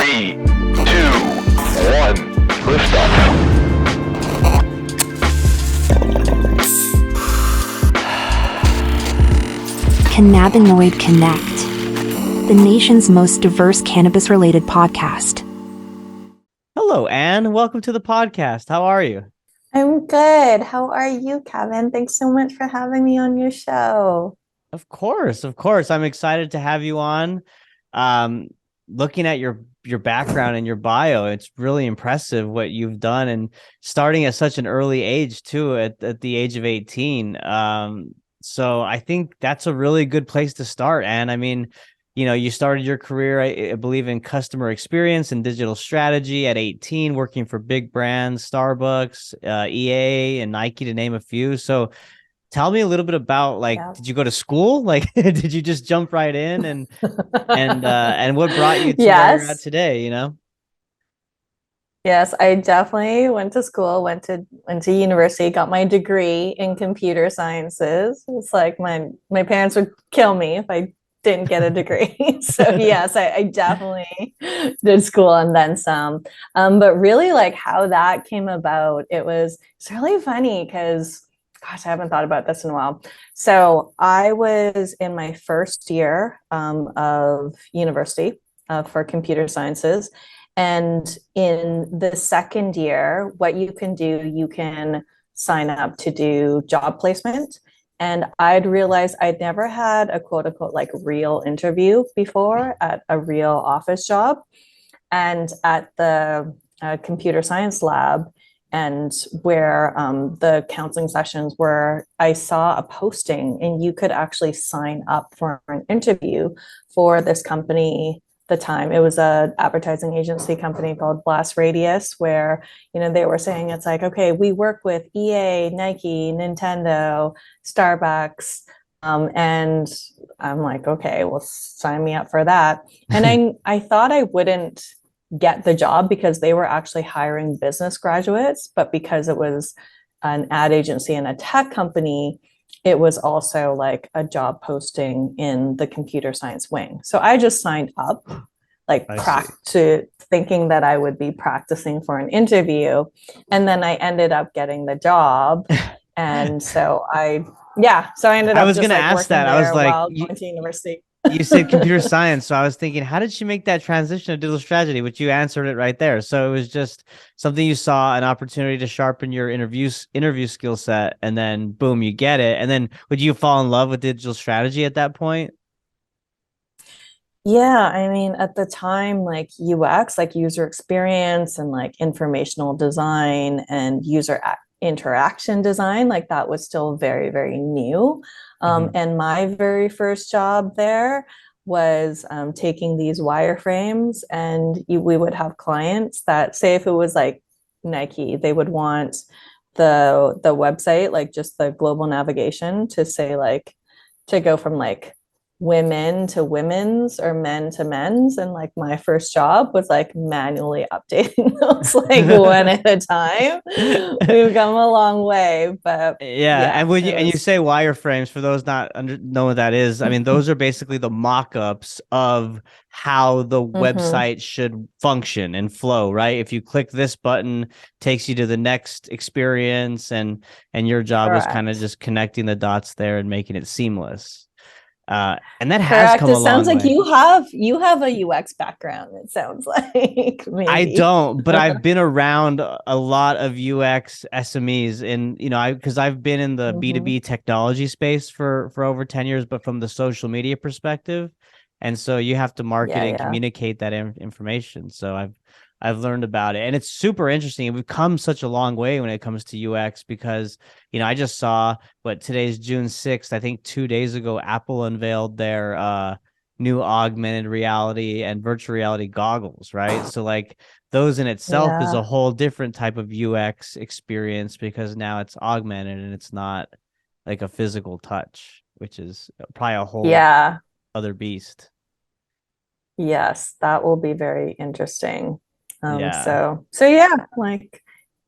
3, 2, 1, liftoff. Cannabinoid Connect, the nation's most diverse cannabis-related podcast. Hello, Anne. Welcome to the podcast. How are you? I'm good. How are you, Kevin? Thanks so much for having me on your show. Of course. I'm excited to have you on. Looking at your background and your bio, it's really impressive what you've done, and starting at such an early age too, at the age of 18. So I think that's a really good place to start. And I mean, you started your career, I believe, in customer experience and digital strategy at 18, working for big brands, Starbucks, EA, and Nike, to name a few. So tell me a little bit about, did you go to school? Like, did you just jump right in, and what brought you to where you're at today, Yes, I definitely went to school, went to university, got my degree in computer sciences. It's like my parents would kill me if I didn't get a degree. So yes, I definitely did school and then some. But really, like, how that came about, it's really funny because, gosh, I haven't thought about this in a while. So I was in my first year of university for computer sciences. And in the second year, what you can do, you can sign up to do job placement. And I'd realized I'd never had a quote unquote like real interview before at a real office job. And at the computer science lab, and where the counseling sessions were, I saw a posting and you could actually sign up for an interview for this company. The time it was a advertising agency company called Blast Radius, where they were saying it's like, okay, we work with EA, Nike, Nintendo, Starbucks, and I'm like, okay, well, sign me up for that. And I thought I wouldn't get the job because they were actually hiring business graduates, but because it was an ad agency and a tech company, it was also like a job posting in the computer science wing. So I just signed up, thinking that I would be practicing for an interview. And then I ended up getting the job. And so I ended up. I was going to ask that. I was like, going to university. You said computer science, so I was thinking, how did she make that transition to digital strategy? Which you answered it right there. So it was just something you saw, an opportunity to sharpen your interview skill set, and then boom, you get it. And then would you fall in love with digital strategy at that point? Yeah, I mean, at the time, like UX, like user experience, and like informational design and user interaction design, like that was still very, very new. And my very first job there was taking these wireframes, and we would have clients that, say, if it was like Nike, they would want the website, like just the global navigation, to say like to go from like women to women's or men to men's. And like my first job was like manually updating those like one at a time. We've come a long way, but and when you say wireframes, for those not know what that is, I mean, those are basically the mock-ups of how the website should function and flow, right? If you click this button, takes you to the next experience, and your job was kind of just connecting the dots there and making it seamless. And that has come a long way. It sounds like you have a UX background. It sounds like maybe. I don't, but I've been around a lot of UX SMEs, and because I've been in the B2B technology space for over 10 years, but from the social media perspective, and so you have to market and communicate that information. So I've learned about it, and it's super interesting. We've come such a long way when it comes to UX, because, I just saw today's June 6th, I think 2 days ago, Apple unveiled their new augmented reality and virtual reality goggles, right? So like those in itself is a whole different type of UX experience, because now it's augmented and it's not like a physical touch, which is probably a whole other beast. Yes, that will be very interesting. So like,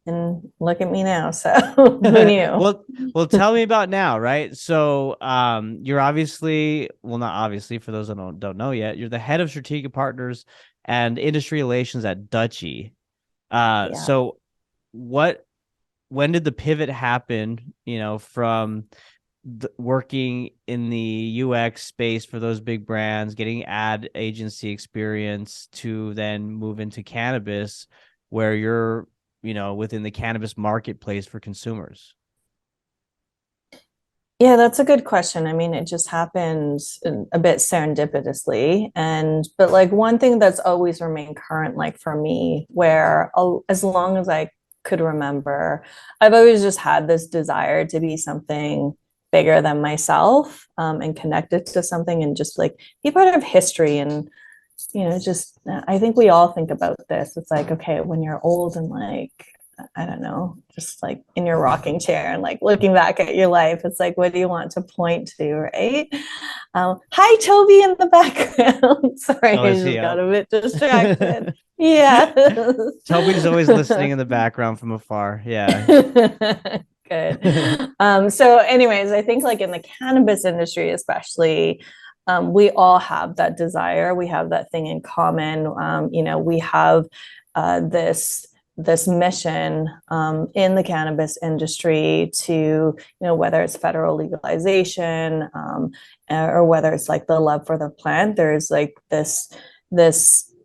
and look at me now. So who knew? well, tell me about now, right? So, you're obviously, well, not obviously, for those that don't know yet, you're the head of strategic partners and industry relations at Dutchie. Yeah. So when did the pivot happen, from working in the UX space for those big brands, getting ad agency experience, to then move into cannabis, where you're, within the cannabis marketplace for consumers? Yeah, that's a good question. I mean, it just happened a bit serendipitously. But like one thing that's always remained current, like for me, where as long as I could remember, I've always just had this desire to be something bigger than myself, and connected to something and just like be part of history. And, just I think we all think about this. It's like, okay, when you're old and like, I don't know, just like in your rocking chair and like looking back at your life, it's like, what do you want to point to, right? Hi, Toby in the background. Sorry, Oh, I is just he got up? a bit distracted. Yeah. Toby's always listening in the background from afar. Yeah. Good. So anyways, I think like in the cannabis industry, especially, we all have that desire. We have that thing in common. We have this mission, in the cannabis industry to, whether it's federal legalization, or whether it's like the love for the plant, there's like this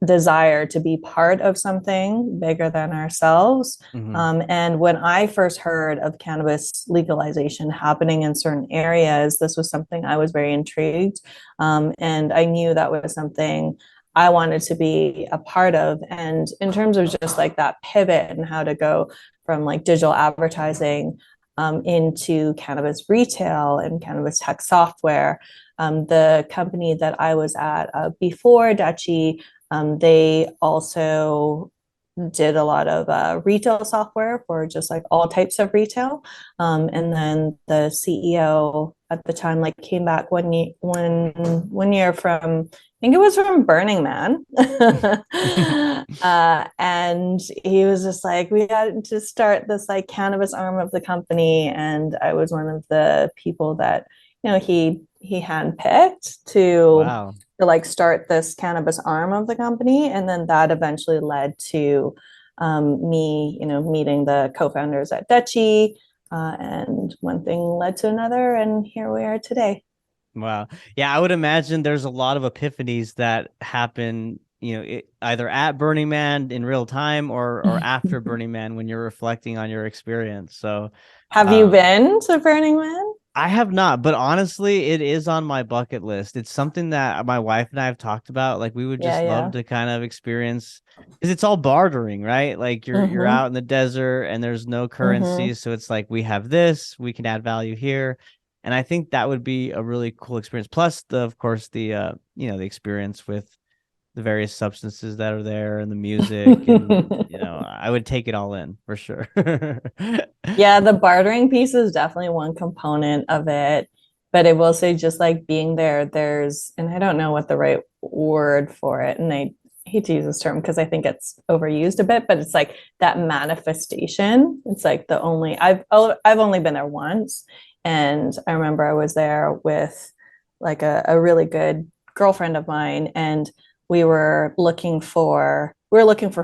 desire to be part of something bigger than ourselves. And when I first heard of cannabis legalization happening in certain areas, this was something I was very intrigued. And I knew that was something I wanted to be a part of. And in terms of just like that pivot and how to go from like digital advertising, into cannabis retail and cannabis tech software, the company that I was at, before Dutchie, they also did a lot of retail software for just like all types of retail. And then the CEO at the time like came back one year from, I think it was from Burning Man. And he was just like, we got to start this like cannabis arm of the company. And I was one of the people that, he handpicked Wow. to like start this cannabis arm of the company. And then that eventually led to, me, meeting the co-founders at Dutchie, and one thing led to another, and here we are today. Wow. Yeah, I would imagine there's a lot of epiphanies that happen, either at Burning Man in real time, or after Burning Man when you're reflecting on your experience. So, Have you been to Burning Man? I have not, but honestly, it is on my bucket list. It's something that my wife and I have talked about. Like, we would Yeah, just love yeah. to kind of experience, because it's all bartering, right? Like you're Mm-hmm. out in the desert and there's no currency, Mm-hmm. so it's like, we have this, we can add value here, and I think that would be a really cool experience. Plus, of course, the the experience with the various substances that are there and the music, and I would take it all in for sure. Yeah, the bartering piece is definitely one component of it. But I will say, just like being there, and I don't know what the right word for it, and I hate to use this term because I think it's overused a bit, but it's like that manifestation. It's like I've only been there once. And I remember I was there with like a really good girlfriend of mine, and we were looking for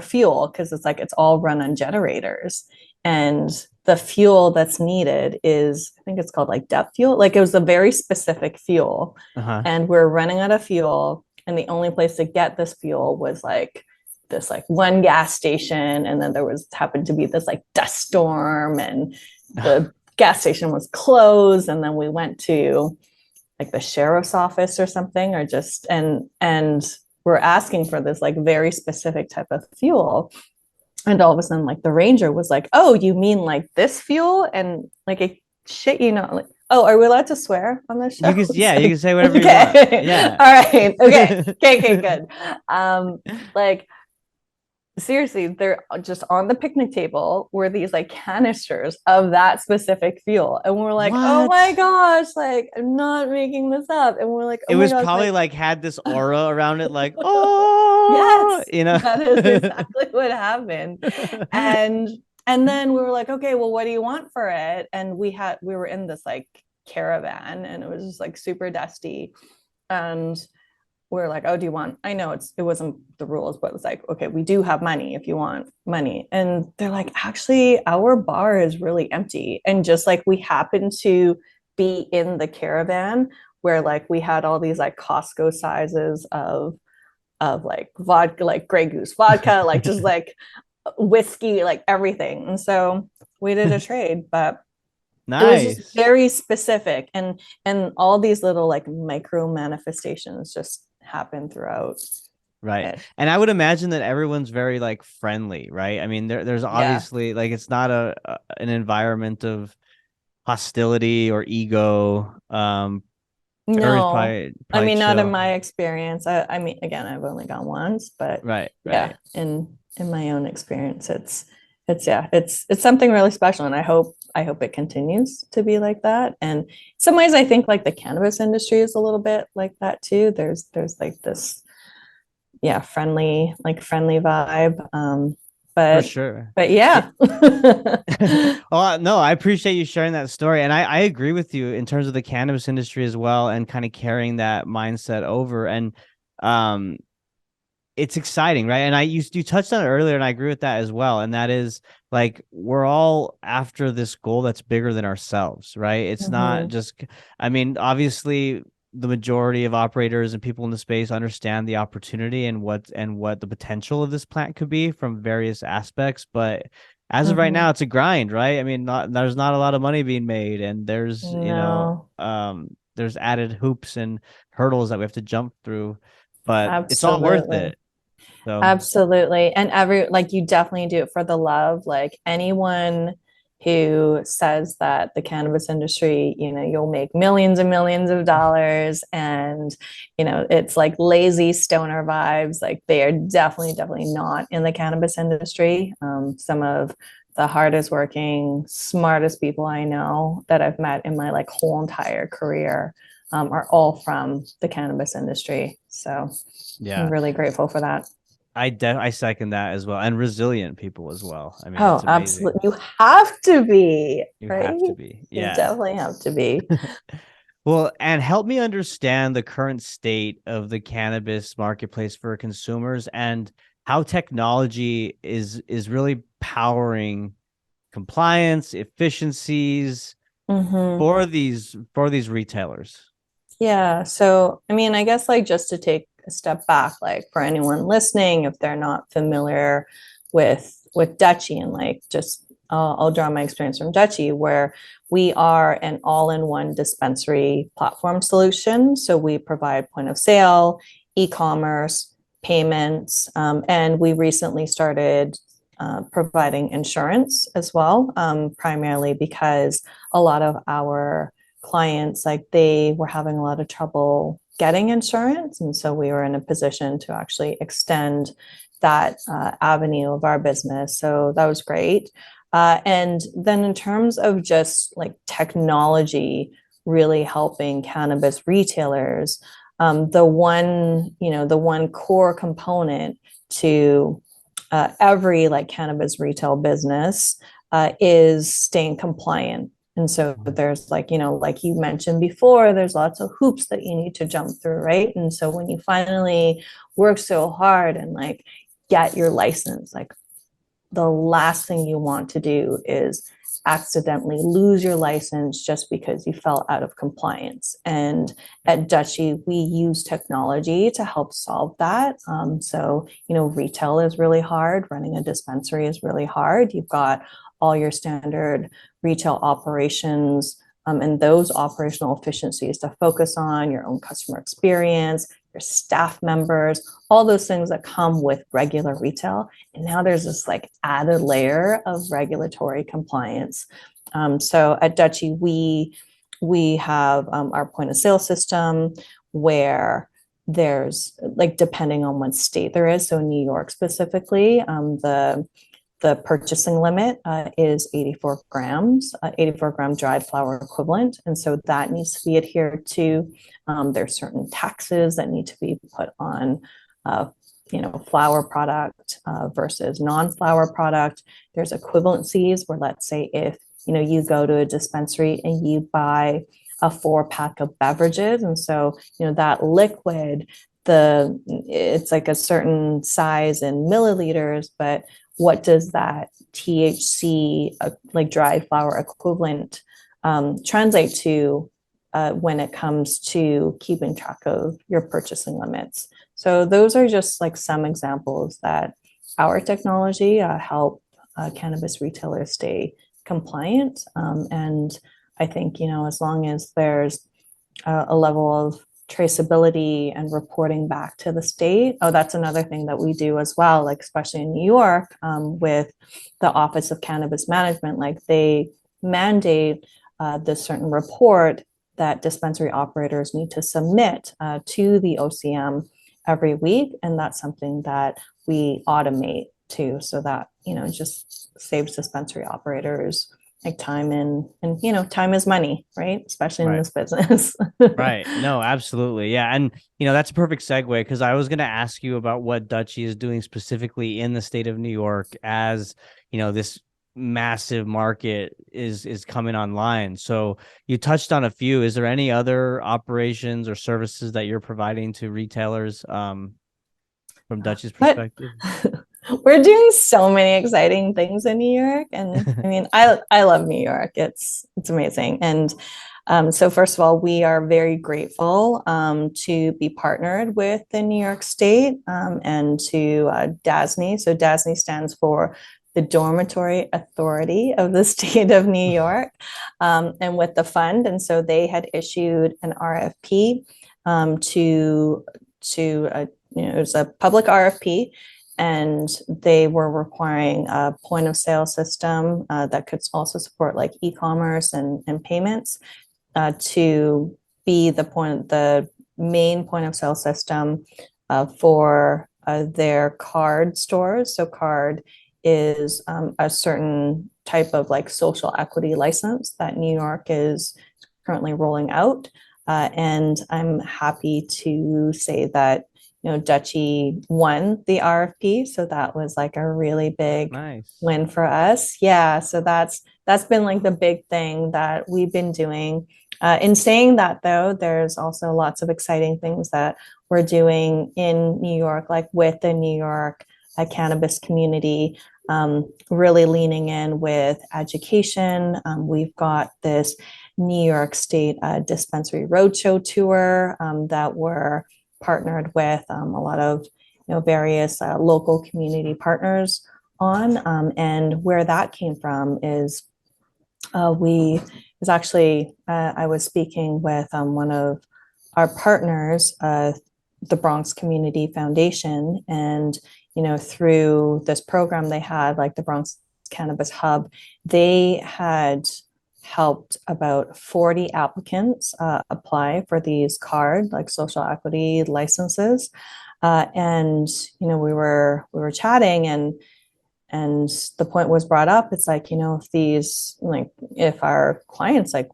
fuel because it's like it's all run on generators. And the fuel that's needed is, I think it's called like depth fuel. Like it was a very specific fuel. Uh-huh. And we're running out of fuel. And the only place to get this fuel was like this like one gas station. And then there happened to be this like dust storm, and the gas station was closed. And then we went to like the sheriff's office or something, or just and we're asking for this like very specific type of fuel. And all of a sudden, like the ranger was like, "Oh, you mean like this fuel?" And like a shit, like, oh, are we allowed to swear on this show? You can say whatever you want. Okay. Yeah. All right. Okay, good. Like seriously, they're just on the picnic table were these like canisters of that specific fuel. And we're like, oh What? my gosh, like I'm not making this up. And we're like, It oh my was gosh, probably like like had this aura around it, like, yes, oh, that is exactly what happened. And and then we were like, okay, well, what do you want for it? And we were in this like caravan, and it was just like super dusty. And we're like, oh, do you want, I know it wasn't the rules, but it's like, okay, we do have money if you want money. And they're like, actually, our bar is really empty. And just like we happened to be in the caravan where like we had all these like Costco sizes of like vodka, like Grey Goose vodka, like just like whiskey, like everything. And so we did a trade, but it was just Nice. very specific, and all these little like micro manifestations just happen throughout Right. it. And I would imagine that everyone's very like friendly, right? I mean, there's Yeah. obviously like it's not an environment of hostility or ego. Everybody's No, probably I probably mean, not in chill. my experience. I mean, again, I've only gone once, but Right, yeah, right. in my own experience, it's yeah, it's something really special, and I hope it continues to be like that. And in some ways, I think like the cannabis industry is a little bit like that too. There's like this, yeah, friendly vibe. For But sure. yeah. Oh, no, I appreciate you sharing that story. And I agree with you in terms of the cannabis industry as well and kind of carrying that mindset over. And um it's exciting, right? And you touched on it earlier, and I agree with that as well. And that is like we're all after this goal that's bigger than ourselves, right? It's not Mhm. just, I mean, obviously the majority of operators and people in the space understand the opportunity and what the potential of this plant could be from various aspects. But as of right Mhm. now, it's a grind, right? I mean, there's not a lot of money being made, and there's, No, there's added hoops and hurdles that we have to jump through, but it's all worth absolutely. it. So Absolutely. And like you definitely do it for the love. Like anyone who says that the cannabis industry, you'll make millions and millions of dollars and, it's like lazy stoner vibes, like they are definitely not in the cannabis industry. Some of the hardest working, smartest people I know that I've met in my like whole entire career are all from the cannabis industry. So I'm yeah, really grateful for that. I second that as well, and resilient people as well. I mean, it's Oh, amazing. absolutely. You have to be, You right? have to be, You yeah. definitely have to be. Well, and help me understand the current state of the cannabis marketplace for consumers and how technology is really powering compliance, efficiencies Hmm. for these retailers. Yeah. So, I mean, I guess like just to take a step back, like for anyone listening, if they're not familiar with Dutchie, and like just I'll draw my experience from Dutchie, where we are an all-in-one dispensary platform solution. So we provide point of sale, e-commerce, payments, and we recently started providing insurance as well, primarily because a lot of our clients, like they were having a lot of trouble getting insurance, and so we were in a position to actually extend that avenue of our business. So that was great. And then in terms of just like technology really helping cannabis retailers, the one core component to every like cannabis retail business is staying compliant. And so there's like, like you mentioned before, there's lots of hoops that you need to jump through, right? And so when you finally work so hard and like get your license, like the last thing you want to do is accidentally lose your license just because you fell out of compliance. And at Dutchie, we use technology to help solve that. So, retail is really hard. Running a dispensary is really hard. You've got all your standard retail operations and those operational efficiencies to focus on your own customer experience, your staff members, all those things that come with regular retail. And now there's this like added layer of regulatory compliance. So at Dutchie, we have our point of sale system where there's like depending on what state there is. So in New York specifically, the purchasing limit is 84 grams, 84-gram dried flower equivalent. And so that needs to be adhered to. There's certain taxes that need to be put on, flower product versus non-flower product. There's equivalencies where, let's say, if you go to a dispensary and you buy a 4-pack of beverages, and so that liquid it's like a certain size in milliliters, but what does that THC, like dried flower equivalent, translate to when it comes to keeping track of your purchasing limits? So those are just like some examples that our technology help cannabis retailers stay compliant. And I think, as long as there's a level of traceability and reporting back to the state. Oh, that's another thing that we do as well, like especially in New York, with the Office of Cannabis Management, like they mandate this certain report that dispensary operators need to submit to the OCM every week. And that's something that we automate too, so that, it just saves dispensary operators like time, and time is money, right? Especially in Right. this business. Right. No, absolutely. Yeah. And, that's a perfect segue, because I was going to ask you about what Dutchie is doing specifically in the state of New York as, this massive market is coming online. So you touched on a few. Is there any other operations or services that you're providing to retailers from Dutchie's perspective? We're doing so many exciting things in New York, and I mean, I love New York. It's amazing. And so first of all, we are very grateful to be partnered with the New York State and to DASNY. So DASNY stands for the Dormitory Authority of the State of New York, and with the fund. And so they had issued an RFP it was a public RFP, and they were requiring a point of sale system that could also support like e-commerce and payments to be the main point of sale system for their card stores. So card is a certain type of like social equity license that New York is currently rolling out. And I'm happy to say that Dutchie won the RFP, so that was like a really big win for us. Yeah, so that's been like the big thing that we've been doing. In saying that, though, there's also lots of exciting things that we're doing in New York, like with the New York cannabis community, really leaning in with education. We've got this New York State Dispensary Roadshow tour that we're partnered with a lot of various local community partners on, and where that came from is I was speaking with one of our partners, the Bronx Community Foundation, and through this program they had, like the Bronx Cannabis Hub, they had helped about 40 applicants apply for these like social equity licenses, and we were chatting, and the point was brought up. It's like, if our clients like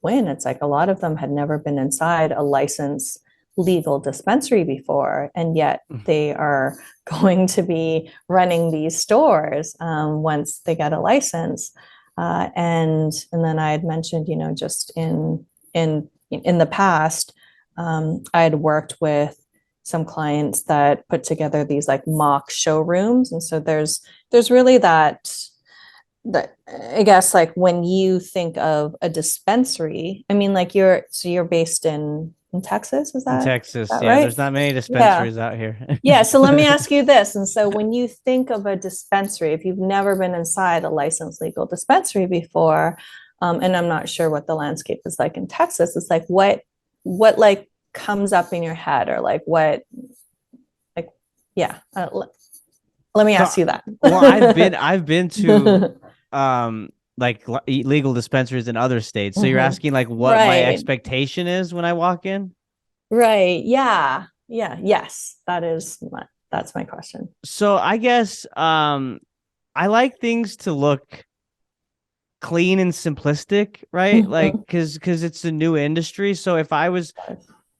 win, it's like a lot of them had never been inside a licensed legal dispensary before, and yet they are going to be running these stores once they get a license. And then I had mentioned, just in the past, I had worked with some clients that put together these like mock showrooms, and so there's really that I guess, like when you think of a dispensary, I mean, like you're based in Texas, is that? In Texas, right? There's not many dispensaries out here. Yeah, so let me ask you this. And so when you think of a dispensary, if you've never been inside a licensed legal dispensary before, and I'm not sure what the landscape is like in Texas, it's like what like comes up in your head, or like what, like, yeah. Let me ask you that. Well, I've been to like legal dispensaries in other states. So you're asking like what my expectation is when I walk in? Right. Yeah. Yes. That's my question. So I guess I like things to look clean and simplistic, right? Like because it's a new industry. So if I was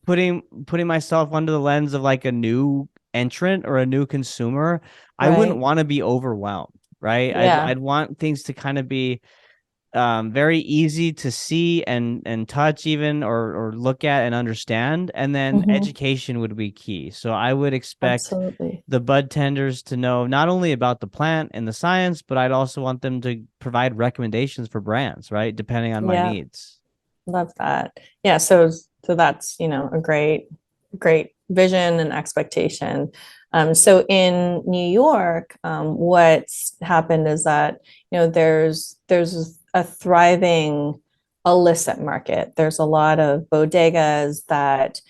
putting myself under the lens of like a new entrant or a new consumer, I wouldn't want to be overwhelmed, right? I'd want things to kind of be very easy to see and touch even or look at and understand. And then education would be key. So I would expect Absolutely. the bud tenders to know not only about the plant and the science, but I'd also want them to provide recommendations for brands, right? Depending on my Yeah. needs. Love that. Yeah. So that's, a great vision and expectation. So in New York, what's happened is that, there's a thriving illicit market. There's a lot of bodegas that,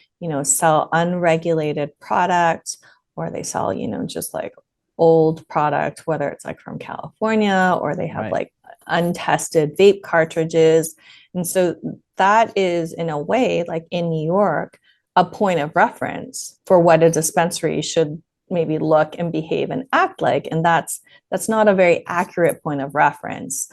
sell unregulated products, or they sell, just like old product, whether it's like from California, or they have like untested vape cartridges. And so that is, in a way, like in New York, a point of reference for what a dispensary should maybe look and behave and act like. And that's not a very accurate point of reference.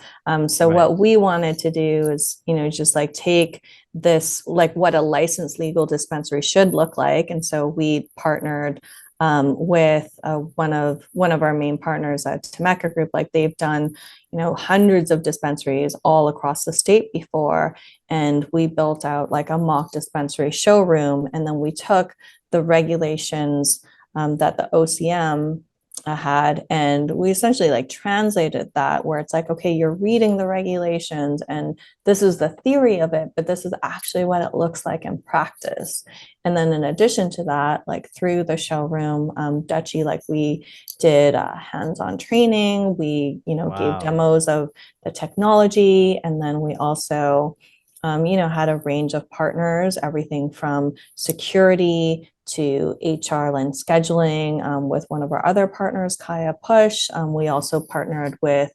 So what we wanted to do is, just like take this, like what a licensed legal dispensary should look like. And so we partnered with one of our main partners at Temecula Group. Like they've done, hundreds of dispensaries all across the state before, and we built out like a mock dispensary showroom, and then we took the regulations that the OCM had, and we essentially like translated that, where it's like, okay, you're reading the regulations and this is the theory of it, but this is actually what it looks like in practice. And then in addition to that, like through the showroom, Dutchie, like we did hands-on training, we gave demos of the technology, and then we also had a range of partners, everything from security to HR and scheduling, with one of our other partners, Kaya Push. We also partnered with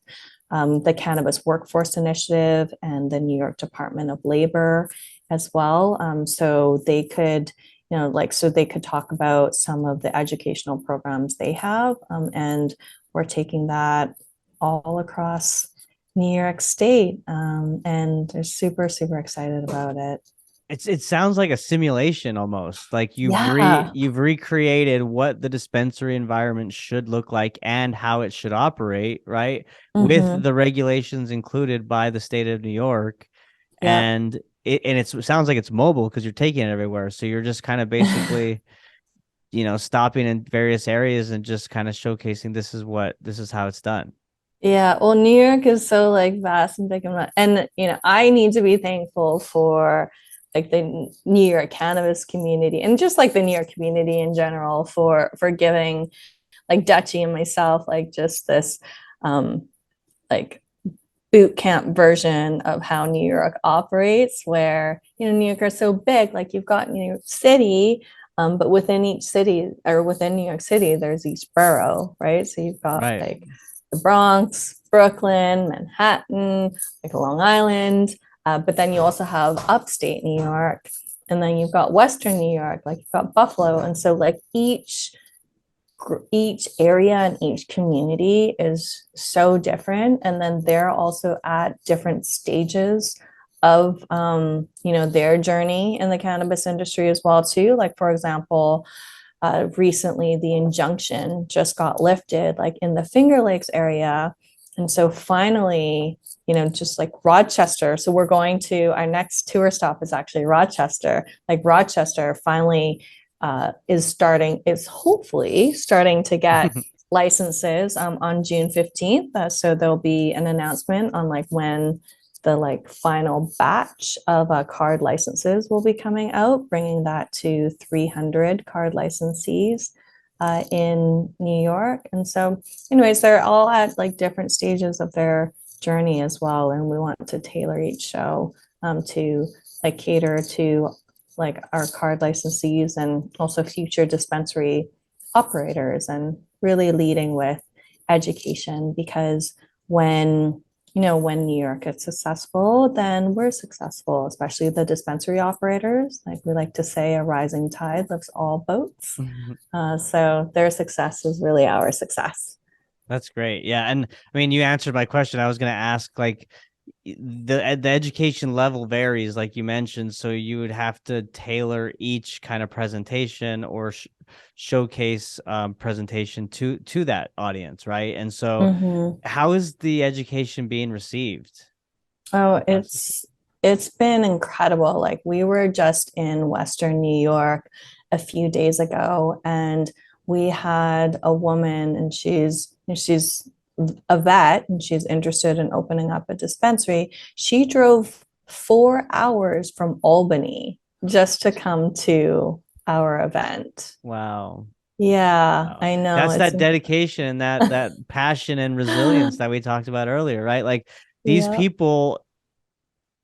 the Cannabis Workforce Initiative and the New York Department of Labor as well. So they could, so they could talk about some of the educational programs they have. And we're taking that all across New York State. And they're super, super excited about it. It sounds like a simulation almost. Like you've recreated what the dispensary environment should look like and how it should operate, right? With the regulations included by the state of New York. And it sounds like it's mobile because you're taking it everywhere. So you're just kind of basically, stopping in various areas and just kind of showcasing this is how it's done. Yeah, well, New York is so like vast and big, and I need to be thankful for like the New York cannabis community and just like the New York community in general for giving like Dutchie and myself like just this like boot camp version of how New York operates, where New York is so big, like you've got New York City, but within each city or within New York City, there's each borough, right? So you've got like the Bronx, Brooklyn, Manhattan, like Long Island, but then you also have upstate New York, and then you've got Western New York, like you've got Buffalo, and so like each area and each community is so different, and then they're also at different stages of their journey in the cannabis industry as well too. Like for example, recently the injunction just got lifted like in the Finger Lakes area, and so finally just like Rochester, so we're going to our next tour stop is actually Rochester. Like Rochester finally is hopefully starting to get licenses on June 15th. So there'll be an announcement on like when the like final batch of card licenses will be coming out, bringing that to 300 card licensees in New York. And so anyways, they're all at like different stages of their journey as well. And we want to tailor each show to like cater to like our card licensees and also future dispensary operators, and really leading with education, because when New York is successful, then we're successful, especially the dispensary operators. Like we like to say, a rising tide lifts all boats. So their success is really our success. That's great. Yeah. And I mean, you answered my question. I was going to ask, like, the education level varies, like you mentioned, so you would have to tailor each kind of presentation or showcase presentation to that audience, right? And so how is the education being received? Oh, it's been incredible. Like we were just in Western New York a few days ago, and we had a woman, and she's a vet, and she's interested in opening up a dispensary. She drove 4 hours from Albany just to come to our event. Wow. Yeah, Wow. I know. That's It's that dedication and that passion and resilience that we talked about earlier, right? Like these yeah. people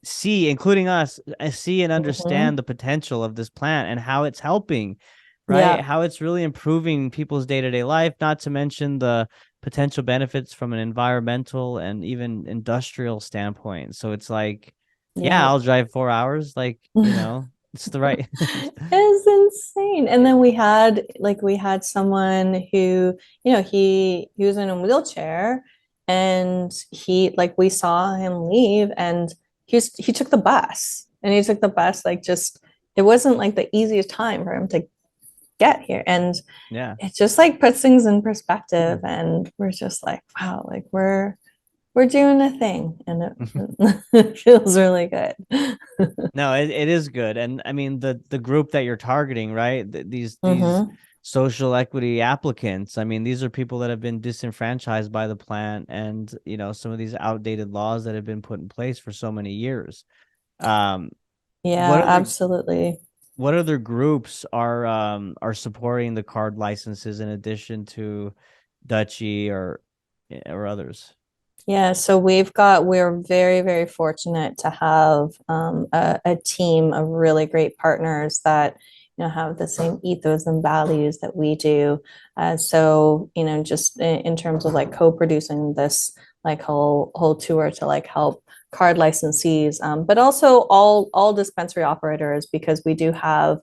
see, including us, see and Mhm. understand the potential of this plant and how it's helping, right? Yeah. How it's really improving people's day-to-day life, not to mention the potential benefits from an environmental and even industrial standpoint. So it's like, yeah, Yeah. I'll drive 4 hours. Like, it's the right. It's insane. And then we had someone who, he was in a wheelchair, and we saw him leave, and he took the bus, like, just it wasn't like the easiest time for him to get here. And Yeah. it just like puts things in perspective, and we're just like, wow, like we're doing a thing, and it feels really good. No, it is good. And I mean the group that you're targeting, right? These Hmm. social equity applicants. I mean, these are people that have been disenfranchised by the plant and, some of these outdated laws that have been put in place for so many years. Um, what Yeah, other absolutely. what other groups are supporting the card licenses in addition to Dutchie or others? Yeah, so we're very, very fortunate to have a team of really great partners that, have the same ethos and values that we do. So, just in terms of like co-producing this like whole tour to like help card licensees, but also all dispensary operators, because we do have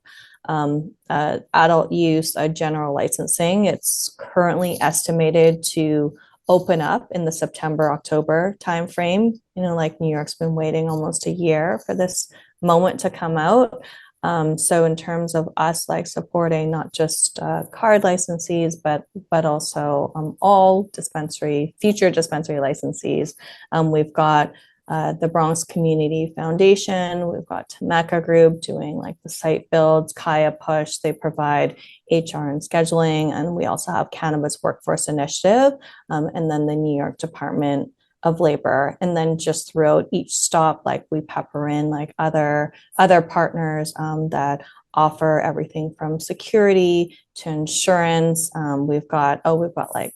adult use general licensing. It's currently estimated to open up in the September, October timeframe. Like New York's been waiting almost a year for this moment to come out. So in terms of us like supporting not just card licensees, but also all future dispensary licensees, we've got the Bronx Community Foundation. We've got Temecca Group doing like the site builds, Kaya Push. They provide HR and scheduling. And we also have Cannabis Workforce Initiative, and then the New York Department of Labor. And then just throughout each stop, like we pepper in like other partners that offer everything from security to insurance. We've got like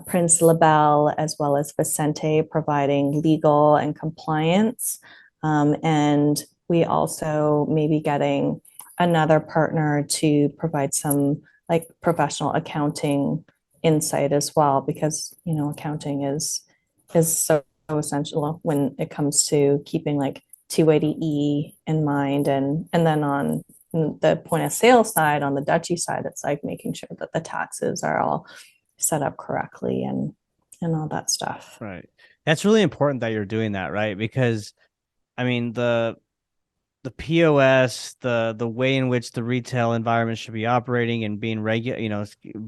Prince Labelle, as well as Vicente, providing legal and compliance. And we also may be getting another partner to provide some like professional accounting insight as well, because accounting is so essential when it comes to keeping like 280E in mind, and then on the point of sale side, on the Dutchie side, it's like making sure that the taxes are all set up correctly, and all that stuff. Right. That's really important that you're doing that, right? Because I mean the POS, the way in which the retail environment should be operating and being regular,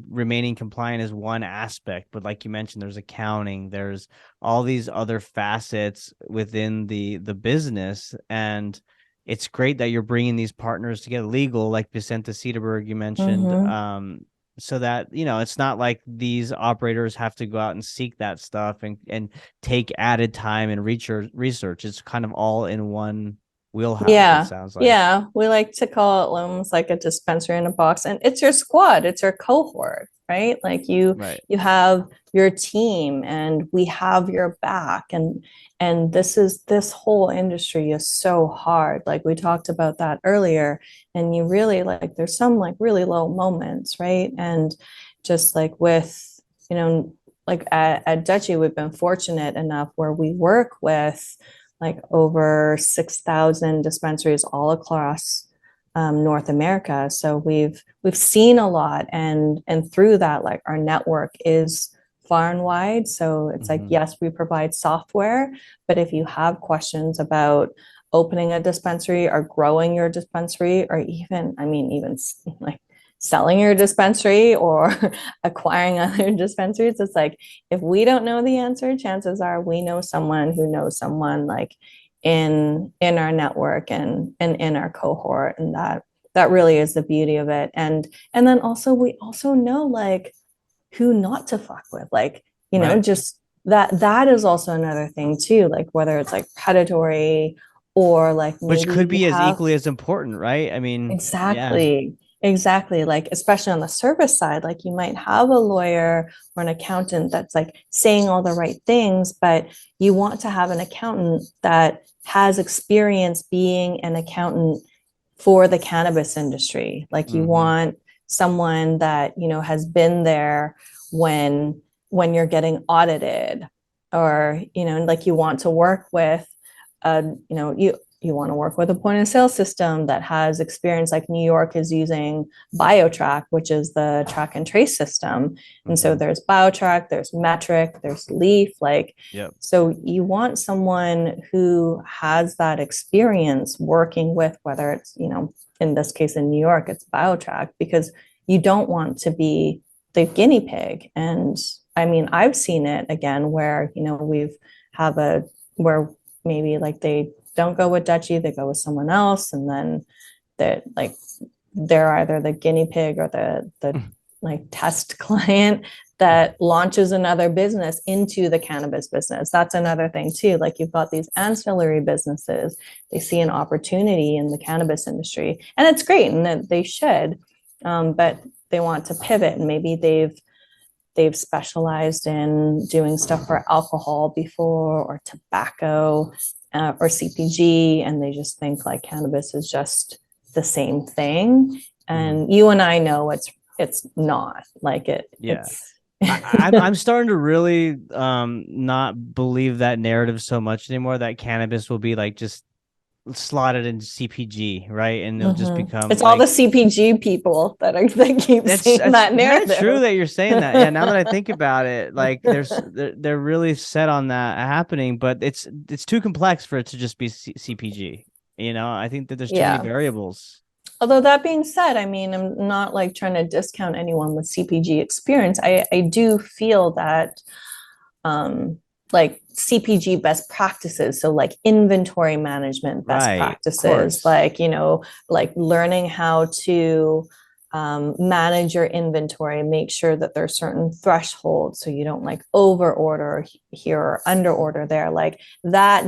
remaining compliant is one aspect. But like you mentioned, there's accounting, there's all these other facets within the business, and it's great that you're bringing these partners to get legal, like Vicente Cedarburg you mentioned, Mm-hmm. so that it's not like these operators have to go out and seek that stuff and take added time and research. It's kind of all in one wheelhouse, it Yeah, sounds like. yeah. We like to call it almost like a dispensary in a box, and it's your squad, it's your cohort, right? Like you Right. you have your team, and we have your back, and this whole industry is so hard. Like we talked about that earlier, and you really like there's some like really low moments, right? And just like with, like at Dutchie, we've been fortunate enough where we work with like over 6,000 dispensaries all across North America. So we've seen a lot, and through that, like our network is far and wide. So it's like, yes, we provide software, but if you have questions about opening a dispensary or growing your dispensary, or even, I mean, even like selling your dispensary or acquiring other dispensaries. It's like, if we don't know the answer, chances are we know someone who knows someone, like in our network and in our cohort. And that really is the beauty of it. And then also, we also know like who not to fuck with, like, you know, Right. just that is also another thing too, like whether it's like predatory or like Which maybe could be you as have equally as important, right? I mean, yeah. exactly, like especially on the service side, like you might have a lawyer or an accountant that's like saying all the right things, but you want to have an accountant that has experience being an accountant for the cannabis industry. Like you want someone that, you know, has been there when you're getting audited, or, you know, like you want to work with you know, you want to work with a point of sale system that has experience. Like New York is using BioTrack, which is the track and trace system. And so there's BioTrack, there's Metric, there's Leaf, like, Yep. so you want someone who has that experience working with, whether it's, you know, in this case in New York, it's BioTrack, because you don't want to be the guinea pig. And I mean, I've seen it again where, you know, where maybe like they don't go with Dutchie, they go with someone else, and then they're either the guinea pig or the like test client that launches another business into the cannabis business. That's another thing too. Like you've got these ancillary businesses, they see an opportunity in the cannabis industry, and it's great, and that they should, but they want to pivot, and maybe they've specialized in doing stuff for alcohol before, or tobacco, or CPG, and they just think like cannabis is just the same thing. And you and I know it's not like it. Yeah. It's I'm starting to really not believe that narrative so much anymore, that cannabis will be like just slotted into CPG, right? And it'll just become it's like, all the CPG people that keep saying that narrative. Very true that you're saying that. Yeah, now that I think about it, like they're really set on that happening, but it's too complex for it to just be CPG. You know, I think that there's too many variables. Although that being said, I mean, I'm not like trying to discount anyone with CPG experience. I do feel that like CPG best practices, so like inventory management best practices, like, you know, like learning how to manage your inventory, make sure that there's certain thresholds so you don't like over order here or under order there, like that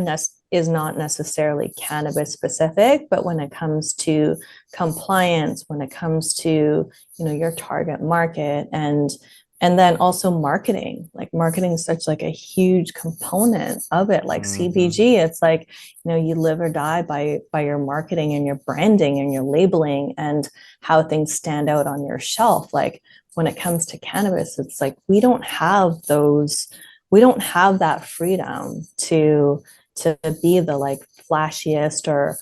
is not necessarily cannabis specific, but when it comes to compliance, when it comes to, you know, your target market, and then also marketing, like marketing is such like a huge component of it. Like CPG, it's like, you know, you live or die by your marketing and your branding and your labeling and how things stand out on your shelf. Like when it comes to cannabis, it's like we don't have that freedom to be the like flashiest or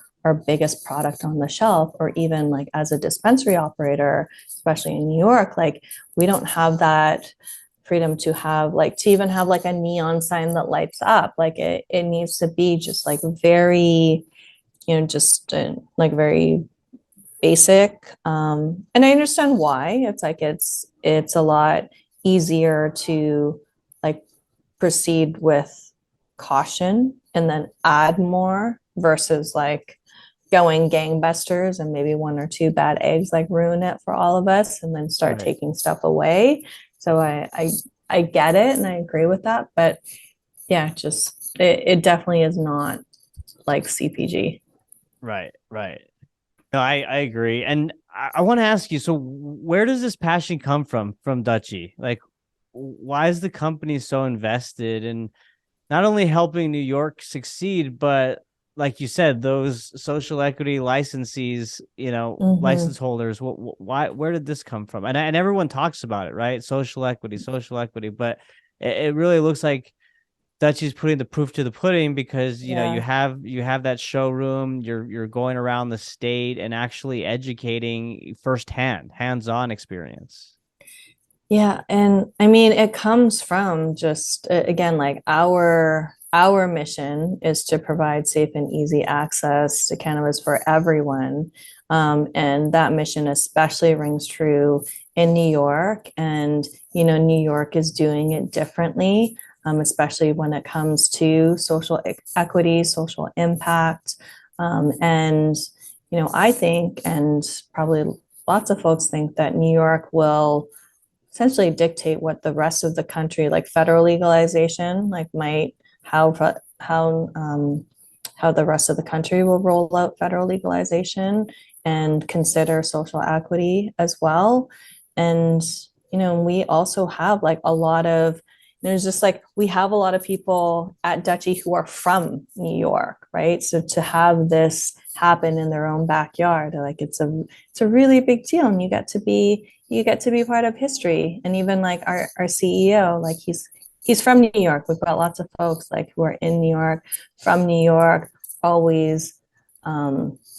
biggest product on the shelf, or even like as a dispensary operator, especially in New York, like we don't have that freedom to have like to even have like a neon sign that lights up. Like it needs to be just like very, you know, just like very basic. And I understand why. It's like it's a lot easier to like proceed with caution and then add more versus like going gangbusters and maybe one or two bad eggs like ruin it for all of us and then start taking stuff away. So I get it and I agree with that, but yeah, just it definitely is not like CPG. Right. No, I agree. And I want to ask you, so where does this passion come from Dutchie? Like, why is the company so invested in not only helping New York succeed, but like you said, those social equity licensees, you know, license holders, why, where did this come from? And everyone talks about it, right? Social equity, but it really looks like Dutchie's putting the proof to the pudding, because, you know, you have that showroom, you're going around the state and actually educating firsthand, hands-on experience. Yeah, and I mean, it comes from just again, like our mission is to provide safe and easy access to cannabis for everyone. And that mission especially rings true in New York. And, New York is doing it differently, especially when it comes to social equity, social impact. And, I think, and probably lots of folks think, that New York will essentially dictate what the rest of the country, like federal legalization, like might how the rest of the country will roll out federal legalization and consider social equity as well. And we also have like a lot of there's just like we have a lot of people at Dutchie who are from New York, right? So to have this happen in their own backyard, like it's a really big deal, and you get to be part of history. And even like our CEO, like he's from New York. We've got lots of folks like who are in New York, from New York, always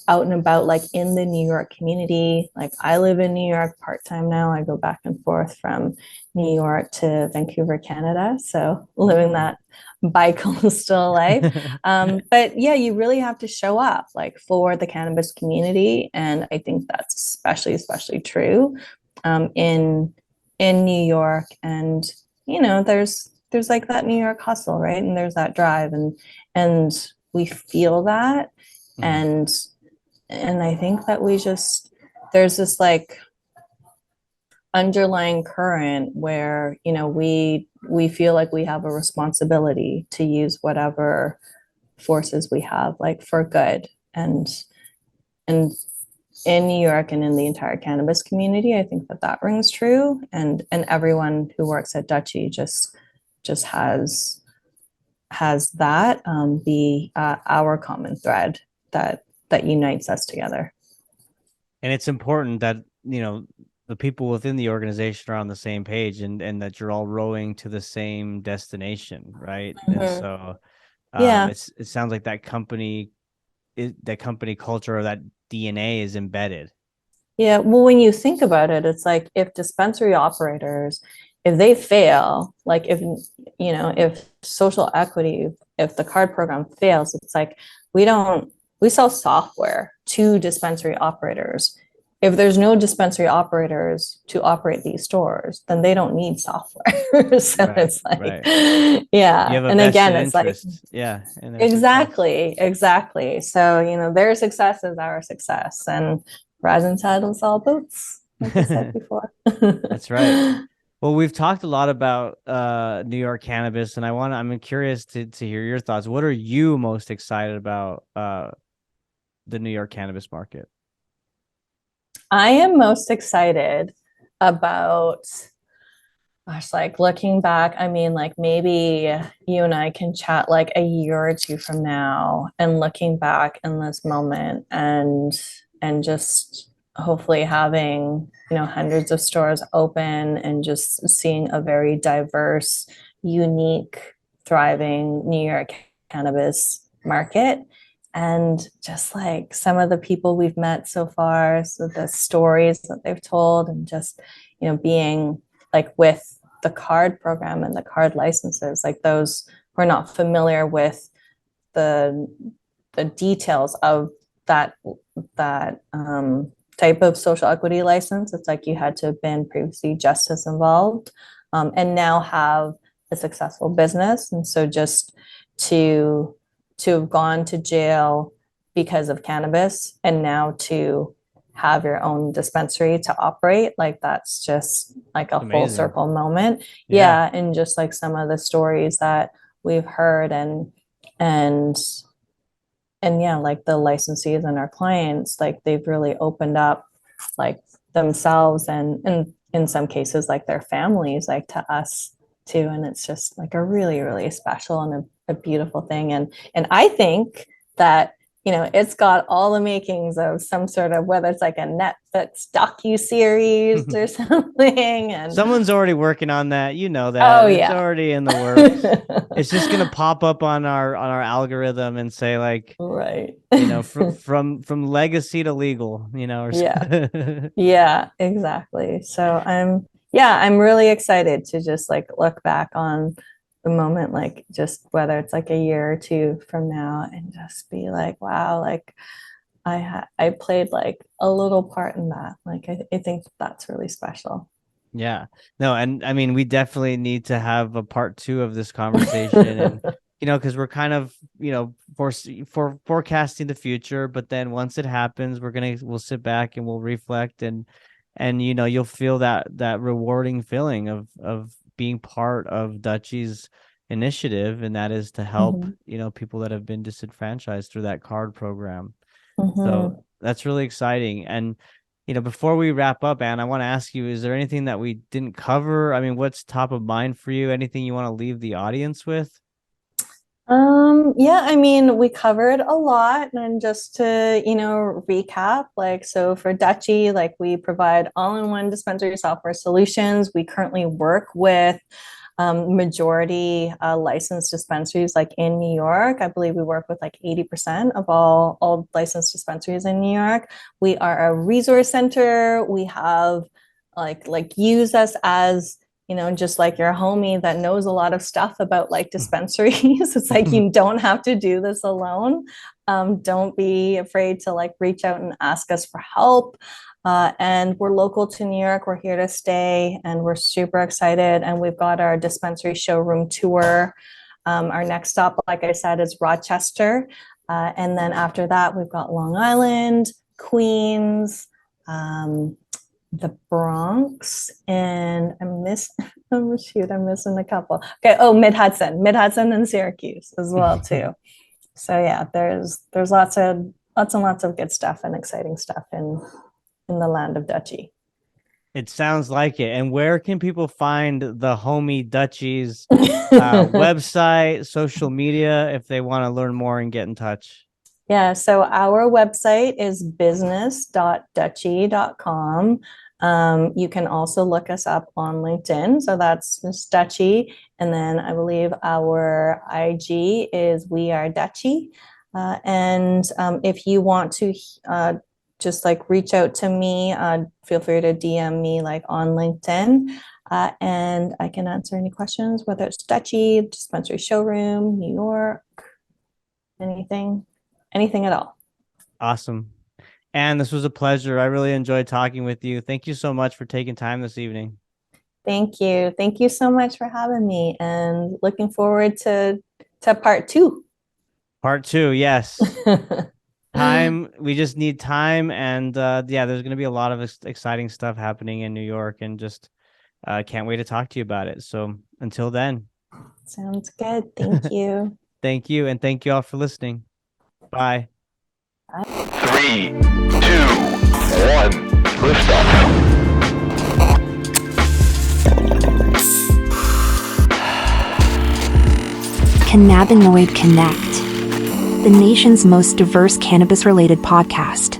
out and about, like in the New York community. Like I live in New York part-time now. I go back and forth from New York to Vancouver, Canada. So living that bi-coastal life. But yeah, you really have to show up like for the cannabis community. And I think that's especially true in New York. And, there's like that New York hustle, right? And there's that drive, and we feel that. And I think that there's this like underlying current where, we feel like we have a responsibility to use whatever forces we have, like for good. And in New York and in the entire cannabis community, I think that rings true. And everyone who works at Dutchie just has that be our common thread that unites us together. And it's important that, the people within the organization are on the same page, and that you're all rowing to the same destination, right? And so it sounds like that company culture, or that DNA is embedded. Yeah, well, when you think about it, it's like if dispensary operators, if they fail, like if social equity, if the card program fails, it's like we sell software to dispensary operators. If there's no dispensary operators to operate these stores, then they don't need software. So it's like, yeah. You have a And again, it's interest. like, yeah, exactly. So, their success is our success, and rising tide lifts all boats, like I said before. That's right. Well, we've talked a lot about New York cannabis, and I'm curious to hear your thoughts. What are you most excited about the New York cannabis market? I am most excited about, gosh, like looking back, I mean, like maybe you and I can chat like a year or two from now, and looking back in this moment, and just hopefully having, hundreds of stores open, and just seeing a very diverse, unique, thriving New York cannabis market. And just like some of the people we've met so far, so the stories that they've told, and just, being like with the card program and the card licenses, like those who are not familiar with the details of that type of social equity license, it's like you had to have been previously justice involved, and now have a successful business. And so just to have gone to jail because of cannabis, and now to have your own dispensary to operate, like that's just like a full circle moment. Yeah. And just like some of the stories that we've heard, and yeah, like the licensees and our clients, like they've really opened up like themselves, and in some cases like their families, like to us too. And it's just like a really, really special and a beautiful thing. And I think that, it's got all the makings of some sort of, whether it's like a Netflix docu-series or something. And someone's already working on that. That. Oh, it's yeah. already in the works. It's just gonna pop up on our algorithm and say like, right. from legacy to legal, or yeah, exactly. So I'm really excited to just like look back on the moment, like just whether it's like a year or two from now, and just be like, wow, like I played like a little part in that. Like I think that's really special. Yeah. No, and I mean, we definitely need to have a part 2 of this conversation, and because we're kind of, for forecasting the future, but then once it happens, we'll sit back and we'll reflect, and you'll feel that rewarding feeling of being part of Dutchie's initiative, and that is to help, people that have been disenfranchised through that card program. So that's really exciting. And before we wrap up, Anne, I want to ask you, is there anything that we didn't cover? I mean, what's top of mind for you? Anything you want to leave the audience with? Yeah, I mean, we covered a lot, and just to, recap, like, so for Dutchie, like, we provide all-in-one dispensary software solutions. We currently work with majority licensed dispensaries like in New York. I believe we work with like 80% of all licensed dispensaries in New York. We are a resource center. We have like use us as, just like your homie that knows a lot of stuff about like dispensaries. It's like, you don't have to do this alone. Don't be afraid to like reach out and ask us for help. And we're local to New York. We're here to stay, and we're super excited. And we've got our dispensary showroom tour. Our next stop, like I said, is Rochester. And then after that, we've got Long Island, Queens, the Bronx, and I'm missing a couple. Okay, Mid-Hudson and Syracuse as well too. So yeah, there's lots and lots of good stuff and exciting stuff in the land of Dutchie. It sounds like it. And where can people find the homie Dutchie's website, social media, if they want to learn more and get in touch? Yeah, so our website is business.dutchie.com. You can also look us up on LinkedIn. So that's just Dutchie. And then I believe our IG is We Are Dutchie. And if you want to just like reach out to me, feel free to DM me like on LinkedIn, and I can answer any questions, whether it's Dutchie, dispensary showroom, New York, anything at all. Awesome. And this was a pleasure. I really enjoyed talking with you. Thank you so much for taking time this evening. Thank you. Thank you so much for having me, and looking forward to part 2. Part 2, yes. Time. We just need time, and yeah, there's going to be a lot of exciting stuff happening in New York, and just can't wait to talk to you about it. So until then. Sounds good. Thank you. Thank you, and thank you all for listening. Bye. 3, 2, 1, lift off. Cannabinoid Connect, the nation's most diverse cannabis-related podcast.